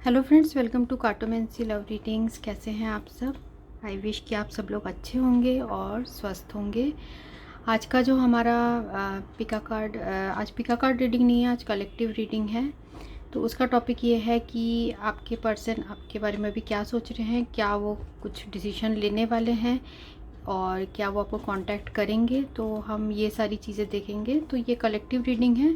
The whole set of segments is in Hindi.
Hello friends, welcome to cartomancy love readings. कैसे हैं आप सब? आई विश कि आप सब लोग अच्छे होंगे और स्वस्थ होंगे। आज का जो हमारा आज पिका कार्ड रीडिंग नहीं है, आज कलेक्टिव रीडिंग है। तो उसका टॉपिक ये है कि आपके पर्सन आपके बारे में अभी क्या सोच रहे हैं, क्या वो कुछ डिसीजन लेने वाले हैं और क्या वो आपको कांटेक्ट करेंगे। तो हम ये सारी चीज़ें देखेंगे। तो ये कलेक्टिव रीडिंग है,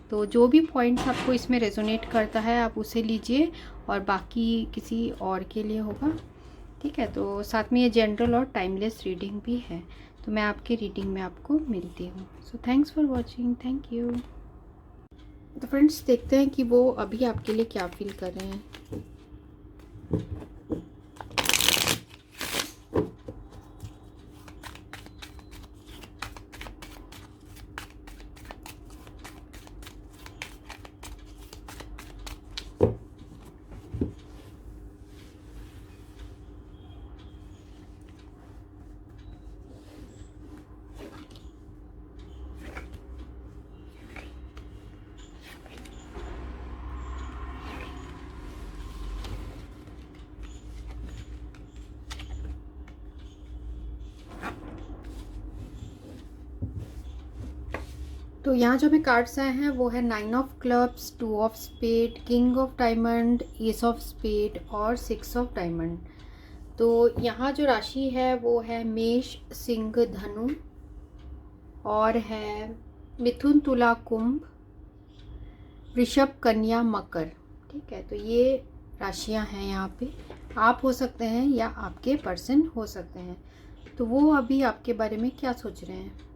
तो जो भी पॉइंट्स आपको इसमें रेजोनेट करता है आप उसे लीजिए और बाकी किसी और के लिए होगा। ठीक है, तो साथ में ये जनरल और टाइमलेस रीडिंग भी है। तो मैं आपके रीडिंग में आपको मिलती हूँ। So thanks for watching, thank you. तो फ्रेंड्स, देखते हैं कि वो अभी आपके लिए क्या फील कर रहे हैं। तो यहाँ जो भी कार्ड्स आए हैं वो है 9 of clubs, 2 of spade, king of diamond, ace of spade और 6 ऑफ डायमंड। तो यहाँ जो राशि है वो है मेष, सिंह, धनु और है मिथुन, तुला, कुंभ, वृषभ, कन्या, मकर। ठीक है, तो ये राशियाँ हैं यहाँ पे। आप हो सकते हैं या आपके पर्सन हो सकते हैं। तो वो अभी आपके बारे में क्या सोच रहे हैं?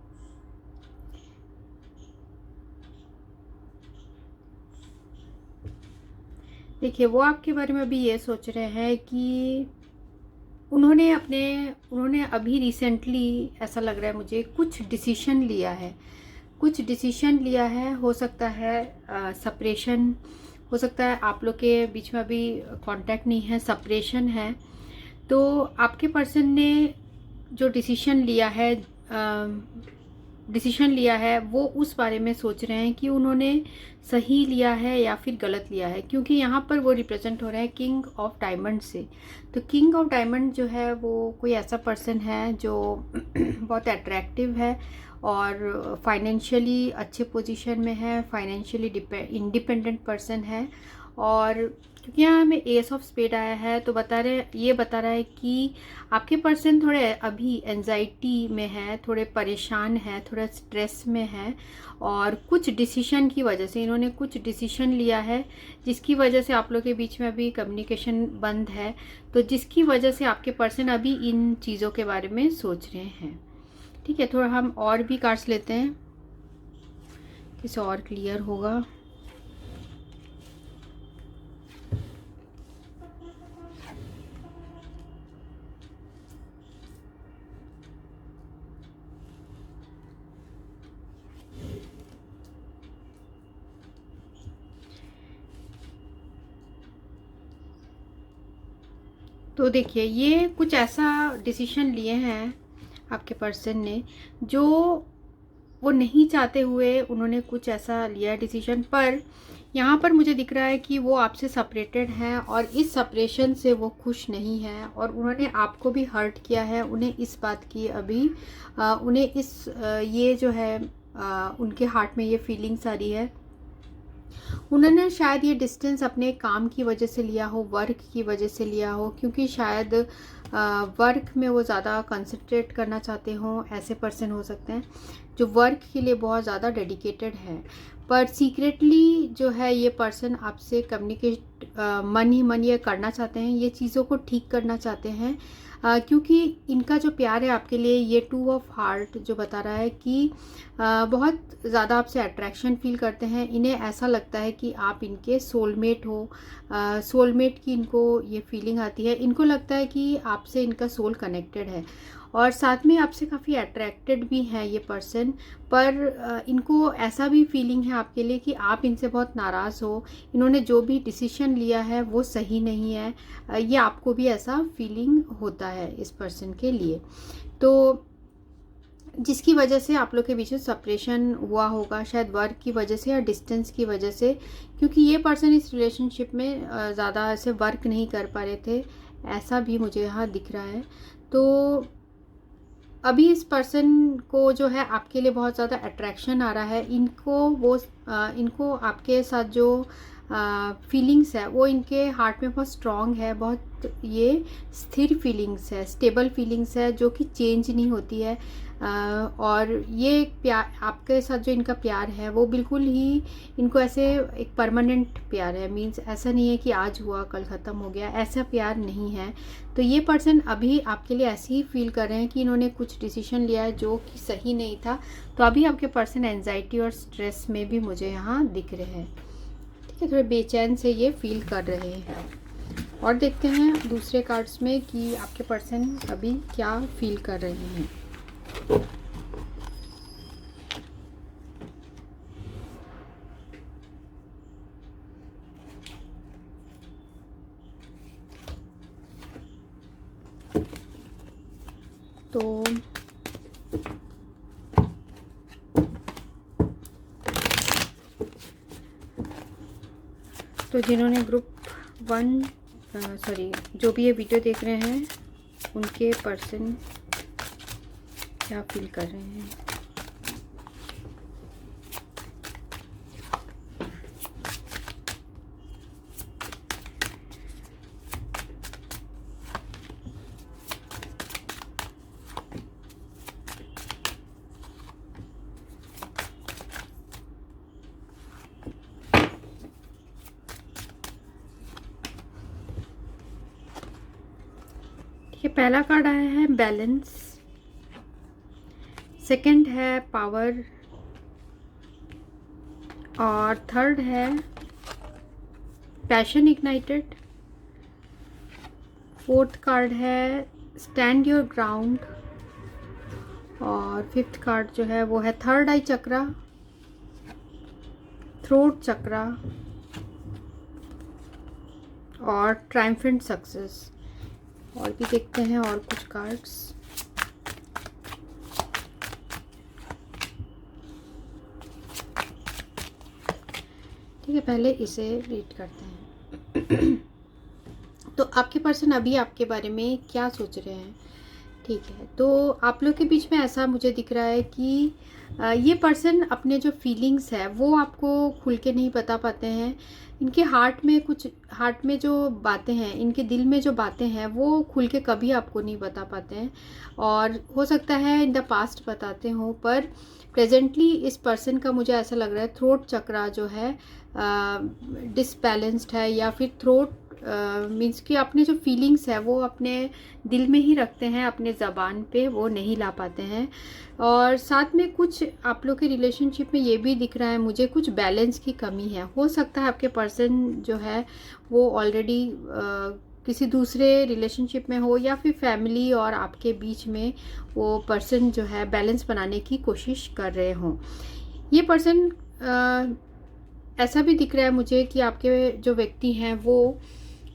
देखिए, वो आपके बारे में अभी ये सोच रहे हैं कि उन्होंने अभी रिसेंटली, ऐसा लग रहा है मुझे, कुछ डिसीजन लिया है। हो सकता है सेपरेशन, हो सकता है आप लोग के बीच में अभी कांटेक्ट नहीं है, सेपरेशन है। तो आपके पर्सन ने जो डिसीजन लिया है वो उस बारे में सोच रहे हैं कि उन्होंने सही लिया है या फिर गलत लिया है, क्योंकि यहाँ पर वो रिप्रेजेंट हो रहा है किंग ऑफ डायमंड से। तो किंग ऑफ डायमंड जो है वो कोई ऐसा पर्सन है जो बहुत अट्रैक्टिव है और फाइनेंशियली अच्छे पोजीशन में है, फाइनेंशियली इंडिपेंडेंट पर्सन है। और क्योंकि यहाँ हमें एस ऑफ स्पेड आया है तो ये बता रहा है कि आपके पर्सन थोड़े अभी एंजाइटी में है, थोड़े परेशान है, थोड़ा स्ट्रेस में है और कुछ डिसीजन की वजह से इन्होंने कुछ डिसीजन लिया है जिसकी वजह से आप लोग के बीच में अभी कम्युनिकेशन बंद है। तो जिसकी वजह से आपके पर्सन अभी इन चीज़ों के बारे में सोच रहे हैं। ठीक है, थोड़ा हम और भी कार्ड्स लेते हैं, किसी और क्लियर होगा। तो देखिए, ये कुछ ऐसा डिसीजन लिए हैं आपके पर्सन ने जो वो नहीं चाहते हुए उन्होंने कुछ ऐसा लिया डिसीजन। पर यहाँ पर मुझे दिख रहा है कि वो आपसे सेपरेटेड हैं और इस सेपरेशन से वो खुश नहीं हैं और उन्होंने आपको भी हर्ट किया है। उन्हें इस बात की अभी उन्हें इस ये जो है उनके हार्ट में ये फीलिंग्स आ रही है। उन्होंने शायद ये डिस्टेंस अपने काम की वजह से लिया हो, वर्क की वजह से लिया हो, क्योंकि शायद वर्क में वो ज़्यादा कंसंट्रेट करना चाहते हों। ऐसे पर्सन हो सकते हैं जो वर्क के लिए बहुत ज़्यादा डेडिकेटेड है, पर सीक्रेटली जो है ये पर्सन आपसे कम्युनिकेट मन ही मन ये करना चाहते हैं, ये चीज़ों को ठीक करना चाहते हैं। क्योंकि इनका जो प्यार है आपके लिए, ये 2 ऑफ हार्ट जो बता रहा है कि बहुत ज़्यादा आपसे अट्रैक्शन फील करते हैं। इन्हें ऐसा लगता है कि आप इनके सोलमेट हो, सोलमेट की इनको ये फीलिंग आती है। इनको लगता है कि आपसे इनका सोल कनेक्टेड है और साथ में आपसे काफ़ी अट्रैक्टेड भी है ये पर्सन। पर इनको ऐसा भी फीलिंग है आपके लिए कि आप इनसे बहुत नाराज़ हो। इन्होंने जो भी डिसीजन लिया है वो सही नहीं है, ये आपको भी ऐसा फीलिंग होता है इस पर्सन के लिए। तो जिसकी वजह से आप लोग के बीच में सेपरेशन हुआ होगा, शायद वर्क की वजह से या डिस्टेंस की वजह से, क्योंकि ये पर्सन इस रिलेशनशिप में ज़्यादा ऐसे वर्क नहीं कर पा रहे थे, ऐसा भी मुझे यहाँ दिख रहा है। तो अभी इस पर्सन को जो है आपके लिए बहुत ज़्यादा अट्रैक्शन आ रहा है। इनको आपके साथ जो फीलिंग्स है वो इनके हार्ट में बहुत स्ट्रॉन्ग है, बहुत ये स्थिर फीलिंग्स है, स्टेबल फीलिंग्स है जो कि चेंज नहीं होती है। और ये प्यार आपके साथ जो इनका प्यार है वो बिल्कुल ही इनको ऐसे एक परमानेंट प्यार है। मीन्स ऐसा नहीं है कि आज हुआ कल ख़त्म हो गया, ऐसा प्यार नहीं है। तो ये पर्सन अभी आपके लिए ऐसे ही फील कर रहे हैं कि इन्होंने कुछ डिसीजन लिया है जो कि सही नहीं था। तो अभी आपके पर्सन एंजाइटी और स्ट्रेस में भी मुझे यहाँ दिख रहे हैं। ठीक है, थोड़े बेचैन से ये फील कर रहे हैं। और देखते हैं दूसरे कार्ड्स में कि आपके पर्सन अभी क्या फील कर रहे हैं। तो जिन्होंने ग्रुप 1 जो भी ये वीडियो देख रहे हैं उनके पर्सन क्या फील कर रहे हैं। पहला कार्ड आया है बैलेंस, सेकंड है पावर और थर्ड है पैशन इग्नाइटेड, फोर्थ कार्ड है स्टैंड योर ग्राउंड और फिफ्थ कार्ड जो है वो है थर्ड आई चक्रा, थ्रोट चक्रा और ट्रायम्फेंट सक्सेस। और भी देखते हैं और कुछ कार्ड्स। ठीक है, पहले इसे रीड करते हैं। तो आपके पर्सन अभी आपके बारे में क्या सोच रहे हैं। ठीक है, तो आप लोग के बीच में ऐसा मुझे दिख रहा है कि ये पर्सन अपने जो फीलिंग्स है वो आपको खुल के नहीं बता पाते हैं। इनके हार्ट में जो बातें हैं, इनके दिल में जो बातें हैं वो खुल के कभी आपको नहीं बता पाते हैं। और हो सकता है इन द पास्ट बताते हों, पर प्रेजेंटली इस पर्सन का मुझे ऐसा लग रहा है थ्रोट चक्रा जो है डिसबैलेंस्ड है, या फिर थ्रोट मीन्स कि अपने जो फीलिंग्स है वो अपने दिल में ही रखते हैं, अपने ज़बान पे वो नहीं ला पाते हैं। और साथ में कुछ आप लोग के रिलेशनशिप में ये भी दिख रहा है मुझे कुछ बैलेंस की कमी है। हो सकता है आपके पर्सन जो है वो ऑलरेडी किसी दूसरे रिलेशनशिप में हो, या फिर फैमिली और आपके बीच में वो पर्सन जो है बैलेंस बनाने की कोशिश कर रहे हों। ये पर्सन ऐसा भी दिख रहा है मुझे कि आपके जो व्यक्ति हैं वो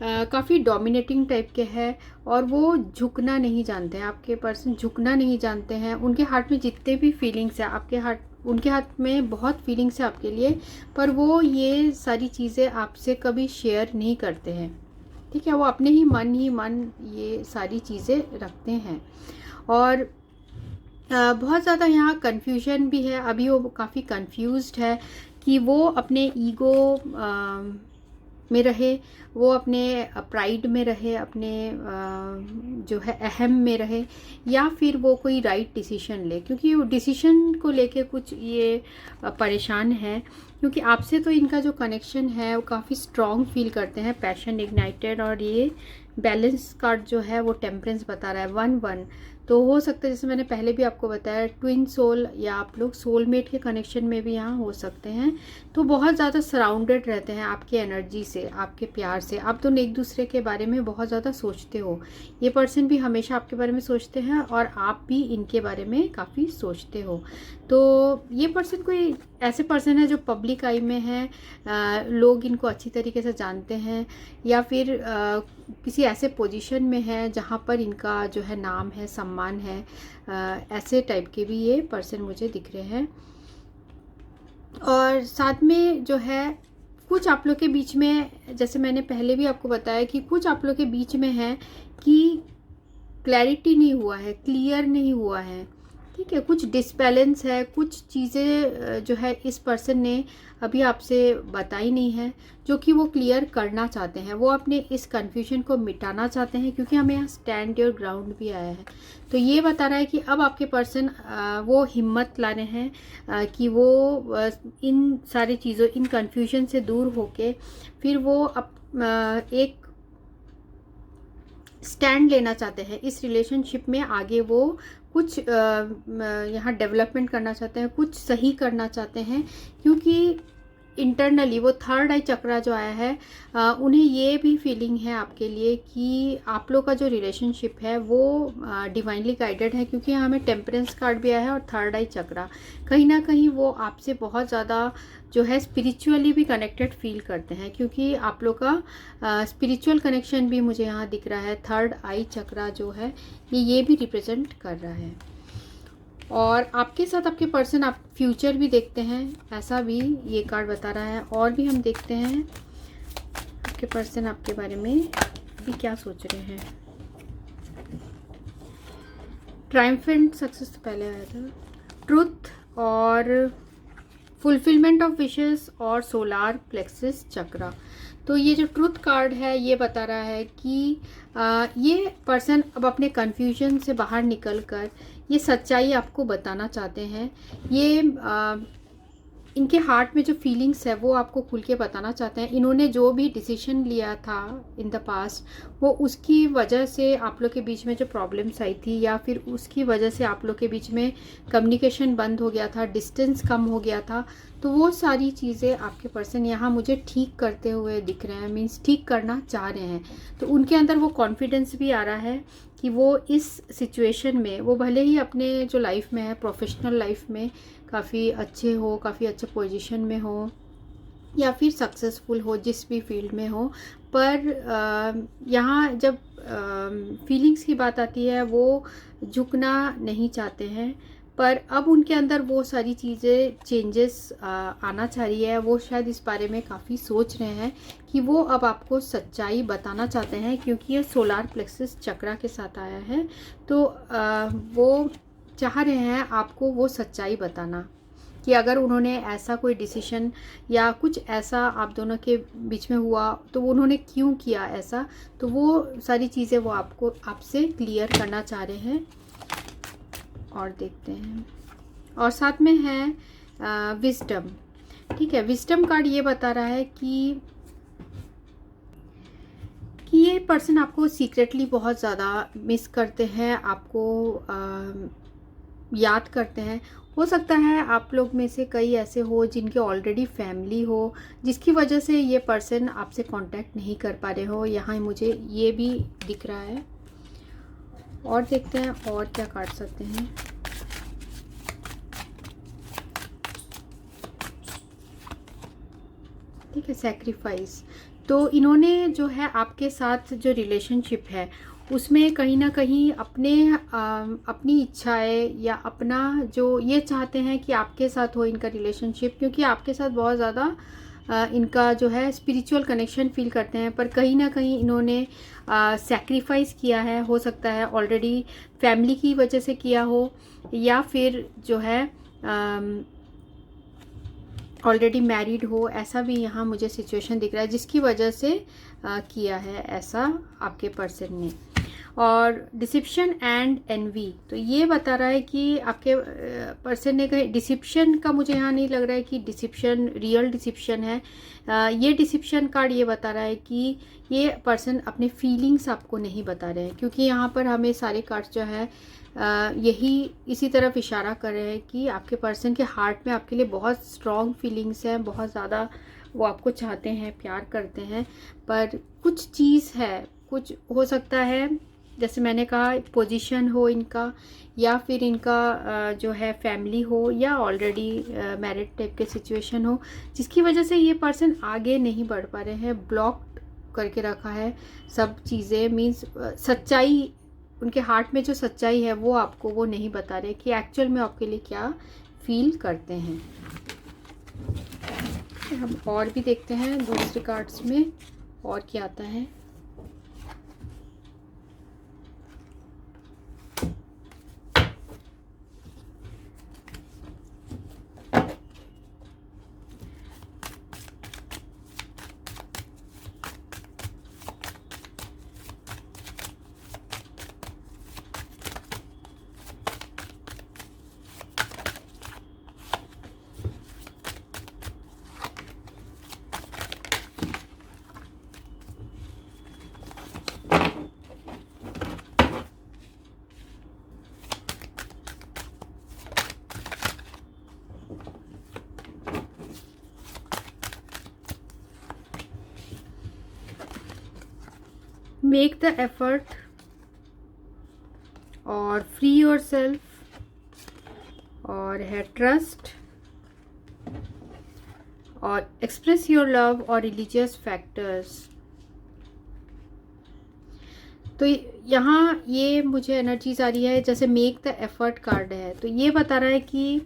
काफ़ी डोमिनेटिंग टाइप के हैं और वो झुकना नहीं जानते हैं। आपके पर्सन झुकना नहीं जानते हैं। उनके हार्ट में जितने भी फीलिंग्स हैं उनके हाथ में बहुत फीलिंग्स है आपके लिए, पर वो ये सारी चीज़ें आपसे कभी शेयर नहीं करते हैं। ठीक है, वो अपने ही मन ये सारी चीज़ें रखते हैं। और बहुत ज़्यादा यहाँ कन्फ्यूजन भी है। अभी वो काफ़ी कन्फ्यूज्ड है कि वो अपने ईगो में रहे, वो अपने प्राइड में रहे, अपने जो है अहम में रहे, या फिर वो कोई राइट डिसीजन ले, क्योंकि वो डिसीजन को लेके कुछ ये परेशान है। क्योंकि आपसे तो इनका जो कनेक्शन है वो काफ़ी स्ट्रॉन्ग फील करते हैं, पैशन इग्नाइटेड। और ये बैलेंस कार्ड जो है वो टेम्परेंस बता रहा है 1-1। तो हो सकता है जैसे मैंने पहले भी आपको बताया ट्विन सोल, या आप लोग सोलमेट के कनेक्शन में भी यहाँ हो सकते हैं। तो बहुत ज़्यादा सराउंडेड रहते हैं आपके एनर्जी से, आपके प्यार से। आप दोनों एक दूसरे के बारे में बहुत ज़्यादा सोचते हो। ये पर्सन भी हमेशा आपके बारे में सोचते हैं और आप भी इनके बारे में काफ़ी सोचते हो। तो ये पर्सन कोई ऐसे पर्सन है जो पब्लिक पब्लिक आई में है, लोग इनको अच्छी तरीके से जानते हैं, या फिर किसी ऐसे पोजीशन में है जहाँ पर इनका जो है नाम है, सम्मान है, ऐसे टाइप के भी ये पर्सन मुझे दिख रहे हैं। और साथ में जो है कुछ आप लोग के बीच में, जैसे मैंने पहले भी आपको बताया कि कुछ आप लोग के बीच में है कि क्लैरिटी नहीं हुआ है, क्लियर नहीं हुआ है, ठीक है, कुछ डिसबैलेंस है, कुछ चीज़ें जो है इस पर्सन ने अभी आपसे बताई नहीं है, जो कि वो क्लियर करना चाहते हैं, वो अपने इस कन्फ्यूजन को मिटाना चाहते हैं, क्योंकि हमें यहाँ स्टैंड योर ग्राउंड भी आया है। तो ये बता रहा है कि अब आपके पर्सन वो हिम्मत ला रहे हैं कि वो इन सारी चीज़ों, इन कन्फ्यूजन से दूर होके फिर वो एक स्टैंड लेना चाहते हैं इस रिलेशनशिप में। आगे वो कुछ यहाँ डेवलपमेंट करना चाहते हैं, कुछ सही करना चाहते हैं, क्योंकि इंटरनली वो थर्ड आई चक्रा जो आया है, उन्हें ये भी फीलिंग है आपके लिए कि आप लोग का जो रिलेशनशिप है वो डिवाइनली गाइडेड है, क्योंकि यहाँ हमें टेम्परेंस कार्ड भी आया है और थर्ड आई चक्रा। कहीं ना कहीं वो आपसे बहुत ज़्यादा जो है स्पिरिचुअली भी कनेक्टेड फील करते हैं, क्योंकि आप लोग का स्पिरिचुअल कनेक्शन भी मुझे यहाँ दिख रहा है। थर्ड आई चक्रा जो है ये भी रिप्रेजेंट कर रहा है। और आपके साथ आपके पर्सन, आप फ्यूचर भी देखते हैं, ऐसा भी ये कार्ड बता रहा है। और भी हम देखते हैं आपके पर्सन आपके बारे में भी क्या सोच रहे हैं। ट्रायम्फेंट सक्सेस तो पहले आया था, ट्रुथ और फुलफिलमेंट ऑफ विशेस और सोलार प्लेक्सिस चक्रा। तो ये जो ट्रुथ कार्ड है ये बता रहा है कि ये पर्सन अब अपने कन्फ्यूजन से बाहर निकलकर ये सच्चाई आपको बताना चाहते हैं। ये इनके हार्ट में जो फीलिंग्स है वो आपको खुल के बताना चाहते हैं। इन्होंने जो भी डिसीजन लिया था इन द पास्ट, वो उसकी वजह से आप लोग के बीच में जो प्रॉब्लम्स आई थी, या फिर उसकी वजह से आप लोग के बीच में कम्युनिकेशन बंद हो गया था, डिस्टेंस कम हो गया था, तो वो सारी चीज़ें आपके पर्सन यहाँ मुझे ठीक करते हुए दिख रहे हैं, मीन्स ठीक करना चाह रहे हैं। तो उनके अंदर वो कॉन्फिडेंस भी आ रहा है कि वो इस सिचुएशन में, वो भले ही अपने जो लाइफ में है, प्रोफेशनल लाइफ में काफ़ी अच्छे हो, काफ़ी अच्छे पोजीशन में हो, या फिर सक्सेसफुल हो जिस भी फील्ड में हो, पर यहाँ जब फीलिंग्स की बात आती है वो झुकना नहीं चाहते हैं। पर अब उनके अंदर वो सारी चीज़ें चेंजेस आना चाहिए। वो शायद इस बारे में काफ़ी सोच रहे हैं कि वो अब आपको सच्चाई बताना चाहते हैं, क्योंकि ये सोलार प्लेक्सिस चक्रा के साथ आया है। तो वो चाह रहे हैं आपको वो सच्चाई बताना कि अगर उन्होंने ऐसा कोई डिसीजन या कुछ ऐसा आप दोनों के बीच में हुआ तो उन्होंने क्यों किया ऐसा, तो वो सारी चीज़ें वो आपको आपसे क्लियर करना चाह रहे हैं। और देखते हैं, और साथ में है विजडम। ठीक है, विजडम कार्ड ये बता रहा है कि ये पर्सन आपको सीक्रेटली बहुत ज़्यादा मिस करते हैं, आपको याद करते हैं। हो सकता है आप लोग में से कई ऐसे हो जिनके ऑलरेडी फैमिली हो, जिसकी वजह से ये पर्सन आपसे कांटेक्ट नहीं कर पा रहे हो, यहाँ मुझे ये भी दिख रहा है। और देखते हैं और क्या काट सकते हैं। ठीक है, सैक्रिफाइस। तो इन्होंने जो है आपके साथ जो रिलेशनशिप है उसमें कहीं ना कहीं अपनी इच्छाएं या अपना जो ये चाहते हैं कि आपके साथ हो इनका रिलेशनशिप, क्योंकि आपके साथ बहुत ज़्यादा इनका जो है स्पिरिचुअल कनेक्शन फील करते हैं। पर कहीं ना कहीं इन्होंने सैक्रिफाइस किया है, हो सकता है ऑलरेडी फैमिली की वजह से किया हो, या फिर जो है ऑलरेडी मैरिड हो, ऐसा भी यहाँ मुझे सिचुएशन दिख रहा है जिसकी वजह से किया है ऐसा आपके पर्सन ने। और डिसिप्शन एंड एनवी, तो ये बता रहा है कि आपके पर्सन ने कहीं डिसिप्शन का, मुझे यहाँ नहीं लग रहा है कि डिसिप्शन रियल डिसिप्शन है। ये डिसिप्शन कार्ड ये बता रहा है कि ये पर्सन अपने फीलिंग्स आपको नहीं बता रहे हैं, क्योंकि यहाँ पर हमें सारे कार्ड्स जो है यही इसी तरफ इशारा कर रहे हैं कि आपके पर्सन के हार्ट में आपके लिए बहुत स्ट्रॉन्ग फीलिंग्स हैं, बहुत ज़्यादा वो आपको चाहते हैं, प्यार करते हैं। पर कुछ चीज़ है, कुछ हो सकता है जैसे मैंने कहा पोजीशन हो इनका, या फिर इनका जो है फैमिली हो, या ऑलरेडी मैरिड टाइप के सिचुएशन हो, जिसकी वजह से ये पर्सन आगे नहीं बढ़ पा रहे हैं, ब्लॉक करके रखा है सब चीज़ें। मीन्स सच्चाई, उनके हार्ट में जो सच्चाई है वो आपको वो नहीं बता रहे कि एक्चुअल में आपके लिए क्या फील करते हैं। हम और भी देखते हैं दूसरे कार्ड्स में और क्या आता है। मेक द एफर्ट और फ्री योर सेल्फ, और है ट्रस्ट और एक्सप्रेस योर लव और रिलीजियस फैक्टर्स। तो यहाँ ये मुझे एनर्जीज आ रही है, जैसे मेक द एफर्ट कार्ड है तो ये बता रहा है कि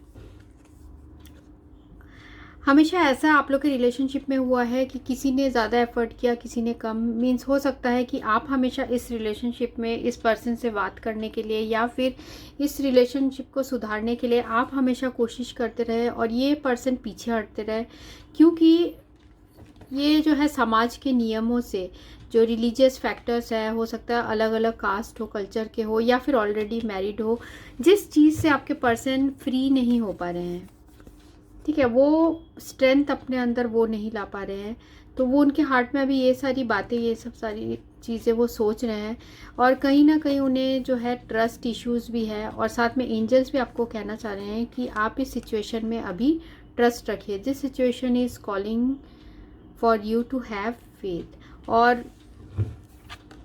हमेशा ऐसा आप लोग के रिलेशनशिप में हुआ है कि किसी ने ज़्यादा एफर्ट किया, किसी ने कम। मीन्स हो सकता है कि आप हमेशा इस रिलेशनशिप में इस पर्सन से बात करने के लिए या फिर इस रिलेशनशिप को सुधारने के लिए आप हमेशा कोशिश करते रहे और ये पर्सन पीछे हटते रहे, क्योंकि ये जो है समाज के नियमों से, जो रिलीजियस फैक्टर्स है, हो सकता है अलग अलग कास्ट हो, कल्चर के हो, या फिर ऑलरेडी मैरिड हो, जिस चीज़ से आपके पर्सन फ्री नहीं हो पा रहे हैं, ठीक है, वो स्ट्रेंथ अपने अंदर वो नहीं ला पा रहे हैं, तो वो उनके हार्ट में अभी ये सारी बातें, ये सब सारी चीज़ें वो सोच रहे हैं। और कहीं ना कहीं उन्हें जो है ट्रस्ट इश्यूज भी है, और साथ में एंजल्स भी आपको कहना चाह रहे हैं कि आप इस सिचुएशन में अभी ट्रस्ट रखिए। This situation is calling for you to have faith. और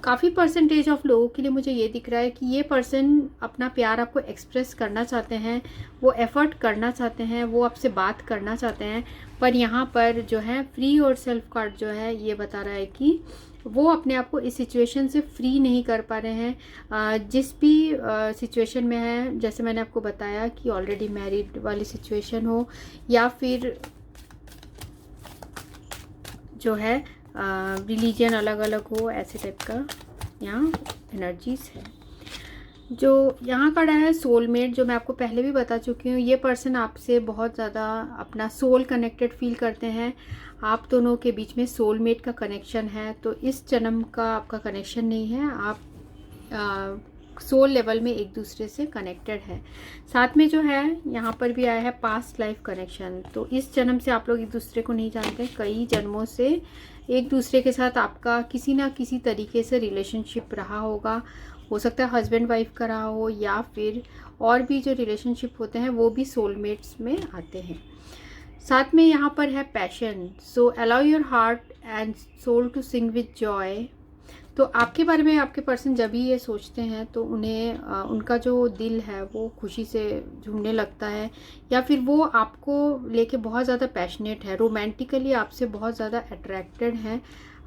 काफ़ी परसेंटेज ऑफ लोगों के लिए मुझे ये दिख रहा है कि ये पर्सन अपना प्यार आपको एक्सप्रेस करना चाहते हैं, वो एफर्ट करना चाहते हैं, वो आपसे बात करना चाहते हैं, पर यहाँ पर जो है फ्री और सेल्फ कार्ड जो है ये बता रहा है कि वो अपने आप को इस सिचुएशन से फ्री नहीं कर पा रहे हैं। जिस भी सिचुएशन में है, जैसे मैंने आपको बताया कि ऑलरेडी मैरिड वाली सिचुएशन हो या फिर जो है रिलीजन अलग अलग हो, ऐसे टाइप का यहाँ एनर्जीज है। जो यहाँ का है सोलमेट, जो मैं आपको पहले भी बता चुकी हूँ, ये पर्सन आपसे बहुत ज़्यादा अपना सोल कनेक्टेड फील करते हैं। आप दोनों के बीच में सोलमेट का कनेक्शन है, तो इस जन्म का आपका कनेक्शन नहीं है, आप सोल लेवल में एक दूसरे से कनेक्टेड है। साथ में जो है यहाँ पर भी आया है पास्ट लाइफ कनेक्शन, तो इस जन्म से आप लोग एक दूसरे को नहीं जानते, कई जन्मों से एक दूसरे के साथ आपका किसी ना किसी तरीके से रिलेशनशिप रहा होगा। हो सकता है हस्बैंड वाइफ का रहा हो, या फिर और भी जो रिलेशनशिप होते हैं वो भी सोलमेट्स में आते हैं। साथ में यहाँ पर है passion, so allow your heart and soul to sing with joy. तो आपके बारे में आपके पर्सन जब भी ये सोचते हैं तो उन्हें उनका जो दिल है वो खुशी से झूमने लगता है, या फिर वो आपको लेके बहुत ज़्यादा पैशनेट है, रोमांटिकली आपसे बहुत ज़्यादा अट्रैक्टेड हैं।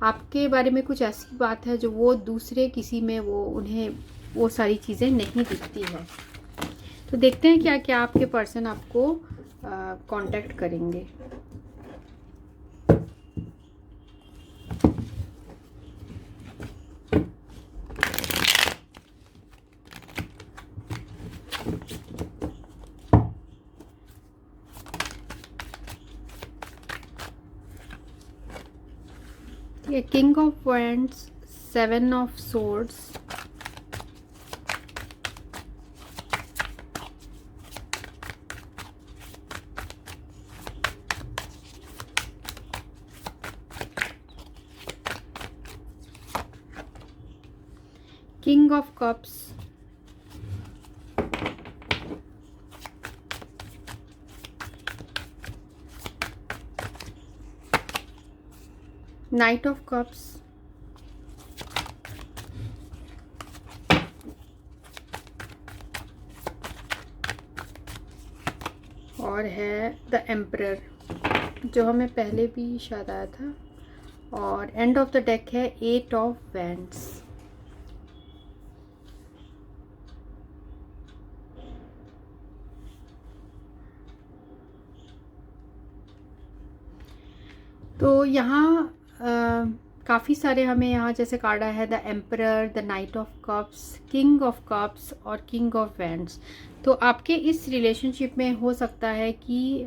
आपके बारे में कुछ ऐसी बात है जो वो दूसरे किसी में वो उन्हें वो सारी चीज़ें नहीं दिखती है। तो देखते हैं क्या क्या आपके पर्सन आपको कांटेक्ट करेंगे। King of wands, 7 of swords, king of cups, night of cups, और है द एम्परर, जो हमें पहले भी शायद आया था। और एंड ऑफ द डेक है 8 ऑफ वैंड्स। तो यहाँ काफ़ी सारे हमें यहाँ जैसे कार्ड आया है the emperor, the night of cups, king of cups और किंग ऑफ वैंड्स। तो आपके इस रिलेशनशिप में हो सकता है कि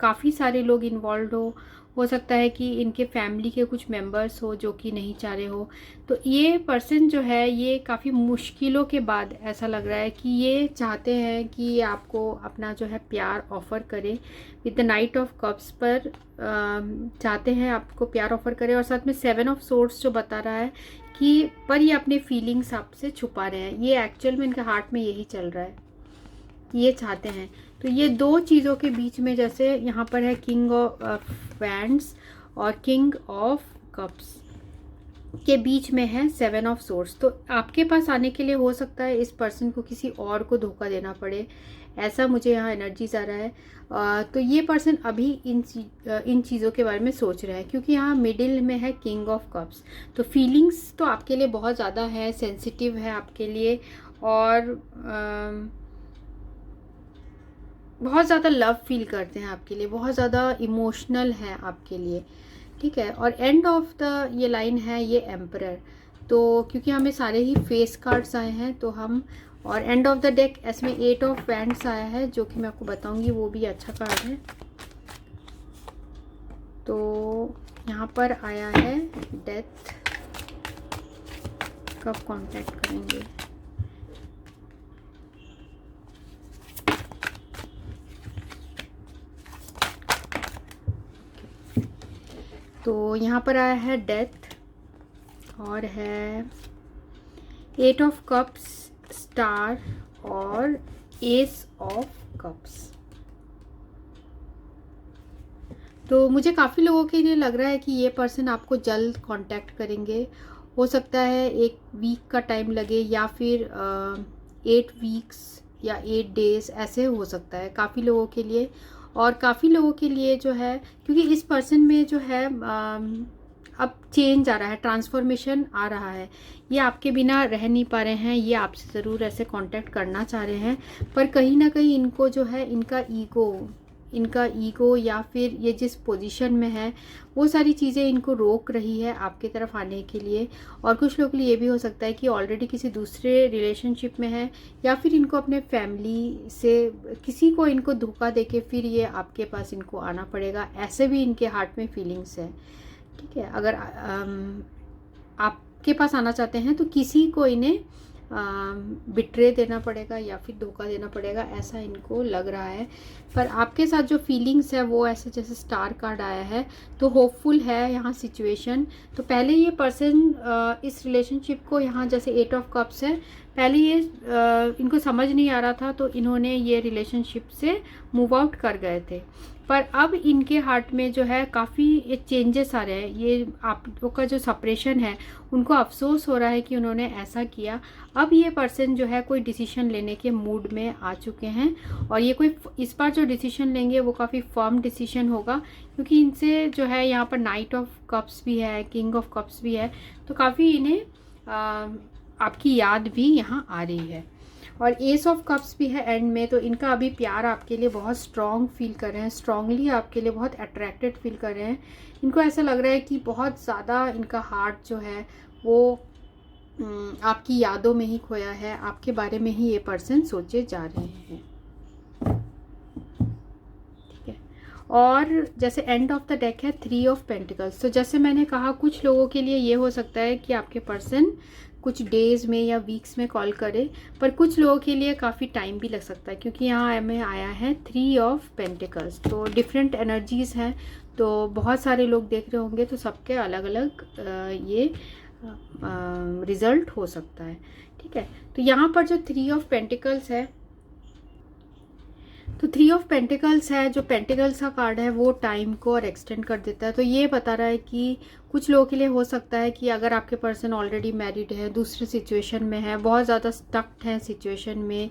काफ़ी सारे लोग इन्वॉल्व हो सकता है कि इनके फैमिली के कुछ मेंबर्स हो जो कि नहीं चाह रहे हो। तो ये पर्सन जो है ये काफ़ी मुश्किलों के बाद ऐसा लग रहा है कि ये चाहते हैं कि ये आपको अपना जो है प्यार ऑफ़र करे। With the night of cups पर चाहते हैं आपको प्यार ऑफ़र करे, और साथ में 7 ऑफ सोर्ड्स जो बता रहा है कि पर ये अपने फीलिंग्स आपसे छुपा रहे हैं। ये एक्चुअल में इनके हार्ट में यही चल रहा है कि ये चाहते हैं। तो ये दो चीज़ों के बीच में, जैसे यहाँ पर है किंग ऑफ वैंड्स और किंग ऑफ कप्स के बीच में है 7 ऑफ सोर्ड्स। तो आपके पास आने के लिए हो सकता है इस पर्सन को किसी और को धोखा देना पड़े, ऐसा मुझे यहाँ एनर्जीज आ रहा है। तो ये पर्सन अभी इन चीज़ों के बारे में सोच रहा है, क्योंकि यहाँ मिडिल में है किंग ऑफ कप्स। तो फीलिंग्स तो आपके लिए बहुत ज़्यादा है, सेंसिटिव है आपके लिए, और बहुत ज़्यादा लव फील करते हैं आपके लिए, बहुत ज़्यादा इमोशनल है आपके लिए, ठीक है। और एंड ऑफ द ये लाइन है ये एम्परर। तो क्योंकि हमें सारे ही फेस कार्ड्स आए हैं तो हम, और एंड ऑफ द डेक इसमें 8 ऑफ वैंड्स आया है, जो कि मैं आपको बताऊंगी वो भी अच्छा कार्ड है। तो यहाँ पर आया है डेथ, कब कांटेक्ट करेंगे। तो यहाँ पर आया है डेथ, और है 8 ऑफ कप्स, स्टार और एस ऑफ कप्स। तो मुझे काफ़ी लोगों के लिए लग रहा है कि ये पर्सन आपको जल्द कांटेक्ट करेंगे। हो सकता है 1 वीक का टाइम लगे, या फिर 8 वीक्स या 8 डेज ऐसे हो सकता है काफ़ी लोगों के लिए। और काफ़ी लोगों के लिए जो है, क्योंकि इस पर्सन में जो है अब चेंज आ रहा है, ट्रांसफॉर्मेशन आ रहा है, ये आपके बिना रह नहीं पा रहे हैं, ये आपसे ज़रूर ऐसे कांटेक्ट करना चाह रहे हैं। पर कहीं ना कहीं इनको जो है इनका ईगो या फिर ये जिस पोजीशन में है वो सारी चीज़ें इनको रोक रही है आपकी तरफ आने के लिए। और कुछ लोगों के लिए ये भी हो सकता है कि ऑलरेडी किसी दूसरे रिलेशनशिप में है, या फिर इनको अपने फैमिली से किसी को इनको धोखा देके फिर ये आपके पास इनको आना पड़ेगा, ऐसे भी इनके हार्ट में फीलिंग्स है, ठीक है। अगर आपके पास आना चाहते हैं तो किसी को इन्हें बिट्रे देना पड़ेगा या फिर धोखा देना पड़ेगा, ऐसा इनको लग रहा है। पर आपके साथ जो फीलिंग्स है वो ऐसे, जैसे स्टार कार्ड आया है तो होपफुल है यहाँ सिचुएशन। तो पहले ये पर्सन इस रिलेशनशिप को, यहाँ जैसे 8 ऑफ कप्स है, पहले ये इनको समझ नहीं आ रहा था तो इन्होंने ये रिलेशनशिप से मूव आउट कर गए थे। पर अब इनके हार्ट में जो है काफ़ी चेंजेस आ रहे हैं। ये आप लोग का जो सेपरेशन है उनको अफसोस हो रहा है कि उन्होंने ऐसा किया। अब ये पर्सन जो है कोई डिसीजन लेने के मूड में आ चुके हैं, और ये कोई इस बार जो डिसीजन लेंगे वो काफ़ी फर्म डिसीजन होगा, क्योंकि इनसे जो है यहाँ पर नाइट ऑफ कप्स भी है, किंग ऑफ कप्स भी है, तो काफ़ी इन्हें आपकी याद भी यहाँ आ रही है। और एस ऑफ कप्स भी है एंड में, तो इनका अभी प्यार आपके लिए बहुत स्ट्रॉन्ग फील कर रहे हैं, स्ट्रांगली आपके लिए बहुत अट्रैक्टेड फील कर रहे हैं। इनको ऐसा लग रहा है कि बहुत ज़्यादा इनका हार्ट जो है वो आपकी यादों में ही खोया है, आपके बारे में ही ये पर्सन सोचे जा रहे हैं, ठीक है। और जैसे एंड ऑफ द डेक है 3 ऑफ पेंटिकल्स। तो जैसे मैंने कहा कुछ लोगों के लिए ये हो सकता है कि आपके पर्सन कुछ डेज़ में या वीक्स में कॉल करे, पर कुछ लोगों के लिए काफ़ी टाइम भी लग सकता है, क्योंकि यहाँ में आया है 3 ऑफ पेंटिकल्स। तो डिफरेंट एनर्जीज़ हैं, तो बहुत सारे लोग देख रहे होंगे, तो सबके अलग अलग ये रिज़ल्ट हो सकता है, ठीक है। तो यहाँ पर जो 3 ऑफ पेंटिकल्स है, तो 3 ऑफ पेंटिकल्स है, जो पेंटिकल्स का कार्ड है वो टाइम को और एक्सटेंड कर देता है। तो ये बता रहा है कि कुछ लोगों के लिए हो सकता है कि अगर आपके पर्सन ऑलरेडी मैरिड है, दूसरे सिचुएशन में है, बहुत ज़्यादा स्टक्ड है सिचुएशन में,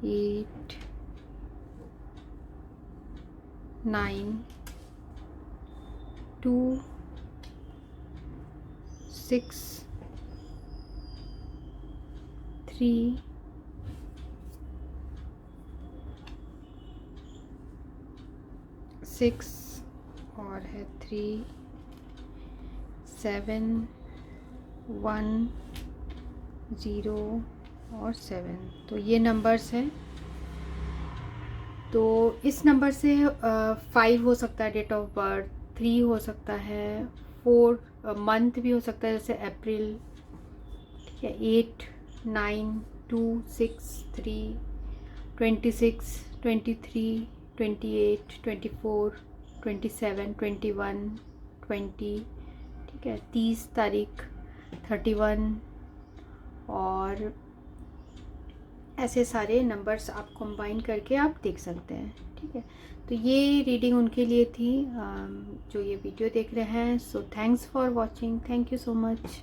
8 9 2 6 3 6 और है 3 7 1 0 और 7। तो ये नंबर्स हैं। तो इस नंबर से 5 हो सकता है डेट ऑफ बर्थ, 3 हो सकता है, 4 मंथ भी हो सकता है जैसे अप्रैल, ठीक है, 8 9 2 6 3 26 23 28 24 27 21 20, ठीक है, 30 तारीख 31 और ऐसे सारे नंबर्स आप कंबाइन करके आप देख सकते हैं, ठीक है। तो ये रीडिंग उनके लिए थी जो ये वीडियो देख रहे हैं। So thanks for watching, thank you so much.